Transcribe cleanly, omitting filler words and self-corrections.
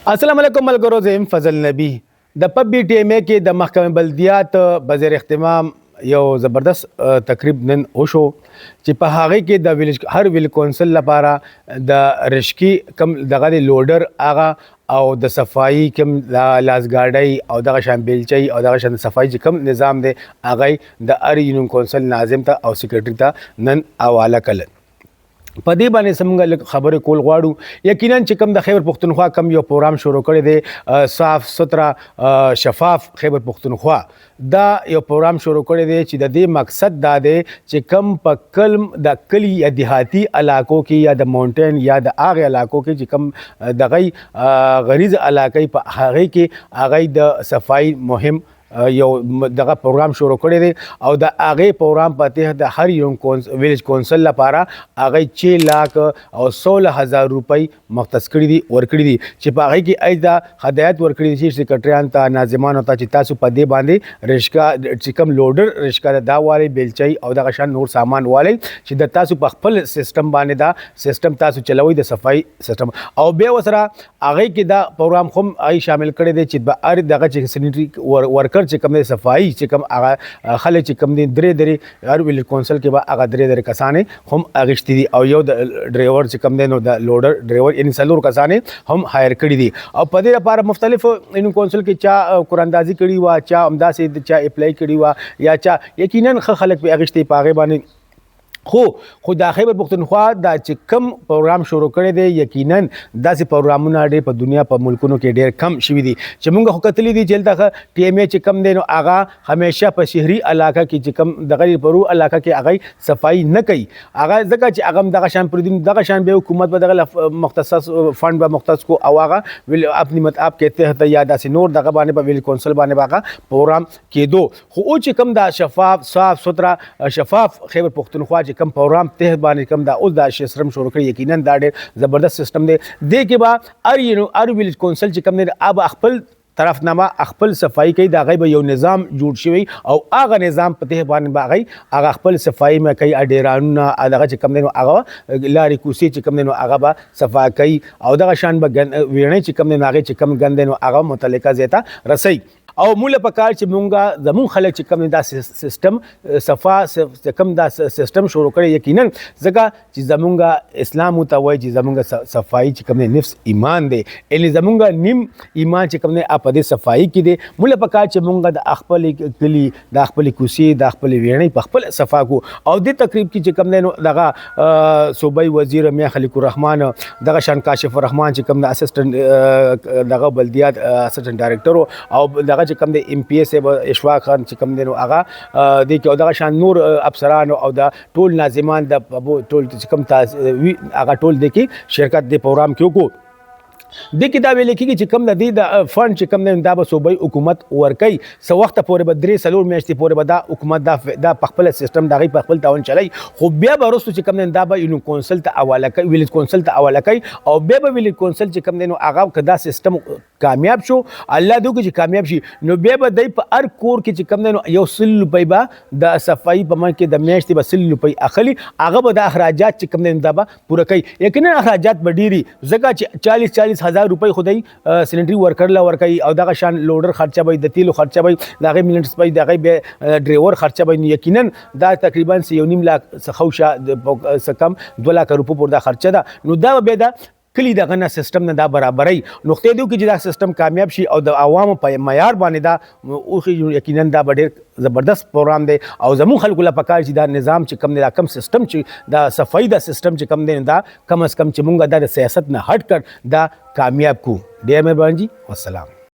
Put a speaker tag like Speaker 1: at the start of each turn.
Speaker 1: السلام علیکم ملګرو، زه یم فضل نبی. د پب بي ټي ایم اے کې د محکمه بلدیات بزیر اهتمام یو زبردست تقریب نن وشو چې په هغه کې د ویلیج هر ویل کونسل لپاره د رشکی کم دغه لوډر هغه او د صفائی کم لاسګاډي او دغه شان بیلچي او دغه شان صفائی چې کم نظام دی هغه د ار یونین کونسل ناظم ته او سیکریټری ته نن حواله کړل. په دې باندې څنګه خبرې کول غواړو. یقینا چې کوم د خیبر پختونخوا کم یو پروګرام شروع کړی دی صاف سترا شفاف خیبر پختونخوا دا یو پروګرام شروع کړی دی چې د دې مقصد دا دی چې کم په کلم د کلی یا دیهاتی علاقو کې یا د مونټین یا د هغه علاقو کې چې کم دغه غریز علاقې په هغه کې هغه د صفائی مهم یو دغه پروګرام شروع کړی دی او د هغه پروګرام په تحت د هر یو ویلیج کونسل لپاره هغه 6 لک او 16000 روپۍ مختص کړی دي ورکړي دي چې په هغه کې ایدا هدایت ورکړي دي چې سیکریټریان ته ناظمانو ته چې تاسو په دې باندې رشکا چې کوم لوډر رشکا دا والی بیلچي او دغه شان نور سامان والی چې د تاسو په خپل سیستم باندې دا سیستم تاسو چلوي د صفائی سیستم او به وسره هغه کې دا پروګرام هم ای شامل کړی دی چې به ار دغه چې سینیټری ورکر چې کوم صفائی چې کوم هغه خلک چې کوم دي درې هر ویل کونسل کې به هغه درې کسانې هم اغشتي دي او یو د ډرایور چې کوم دی نو د لوډر ډرایور ان څلور کسانې هم هایر کړي دي او په دې لپاره مختلف ان کونسل کې چا قراندازي کړي وا چا امداسې چا اپلای کړي وا یا چا یقینا خلک به اغشتي پاغه باندې خو د خیبر پختونخوا دا چې کم پروګرام شروع کړی دی یقینا داسې پروګرامونه ډېر په دنیا په ملکونو کې ډېر کم شوي دي چې موږ خو کتلی دي چې دغه ټي ایم اے چې کم دی نو هغه همیشه په شهري علاقه کې چې کم دغه پرو علاقه کې هغه صفائی نه کوي هغه ځکه چې هغه دغه شان پر دین دغه شان به حکومت به دغه مختص فند به مختص کو او هغه ویل خپل مطلب کې تحت یا داسې نور دغه باندې په ویل کونسل باندې هغه پروګرام کېدو خو او چې کم دا شفاف صاف سترا شفاف خیبر پختونخوا کم پروګرام ته باندې کم دا اوس دا سیستم شروع کړی یقینا دا ډېر زبردست سیستم دی د کې با ار ویلیج کونسل چې کم نه اب خپل طرفنامه خپل صفائی کوي دا غي یو نظام جوړ شوی او هغه نظام په ته باندې باغی هغه خپل صفائی مې کوي اډیرانونه هغه چې کم نه هغه لاري کوسي چې کم نه هغه با صفا کوي او دغه شان به ویړنې چې کم نه هغه چې کم ګند نه هغه متعلقه زیاته رسي او مولا پکار چې مونږه زمون خلک چې کم دا سیستم صفا کم دا سیستم شروع کړي یقینا ځکه چې زمونږه اسلام ته وایي چې زمونږه صفائی چې کم نفس ایمان دی ان زمونږه نیم ایمان چې کم نه اپ دې صفائی کې دی مولا پکار چې مونږه د خپل کلی د خپل کوسي د خپل ویړنې په خپل صفا کو او د تقریب کې چې کم نه دغه صوبای وزیر میا خلیق الرحمن دغه شان کاشف الرحمن چې کم د اسسټنټ دغه بلدیات اسسټنټ ډایریکټر او دغه چې کم د ام پی ایس اشفاق خان چې کم دی نو هغه د کې دغه شان نور افسران او د ټول ناظمان د ټول چې کم هغه ټول د کې شرکت د پروګرام کې وکړو د کې دا ویل کېږي چې کم د فند چې کم نه دا به صوبای حکومت ورکي سو وخت پورې به درې سلور میاشتې پورې به دا حکومت دا خپل سیستم دا غي خپل تاون چلای خو بیا به رسو چې کم نه دا به یو کونسل ته حواله کوي ویلیج کونسل ته حواله کوي او بیا به ویلیج کونسل چې کم نه هغه کدا سیستم کامیاب شو الله دوی چې کامیاب شي نو بیا به دای په هر کور کې چې کم نه یو سل روپۍ به د صفائی په من کې د میاشتې به سل روپۍ اخلي هغه به د اخراجات چې کم نه دا به پوره کوي یقینا اخراجات به ډیری ځکه چې 40,000 روپۍ خدای سینیټری ورکر لا ورکي او دغه شان لوډر خرچه به د تیلو خرچه به دغه ملنټس به دغه ډرایور خرچه به یقینا دا تقریبا 1.5 لک څخه کم 2 لک روپۍ پر دا خرچه ده نو دا به دا کلی دغه نه سیستم نه دا برابرای نقطې دیو کې چې دا سیستم کامیاب شي او د عوامو په معیار باندې دا او یقینا دا ډېر زبردست پروګرام دی او زمو خلکو لپاره پکار چې دا نظام چې کم نه دا کم سیستم چې دا صفائی دا سیستم چې کم دی دا کم از کم چې مونږه دا سیاست نه هټ کړ دا کامیاب کو ډېر مهرباني والسلام.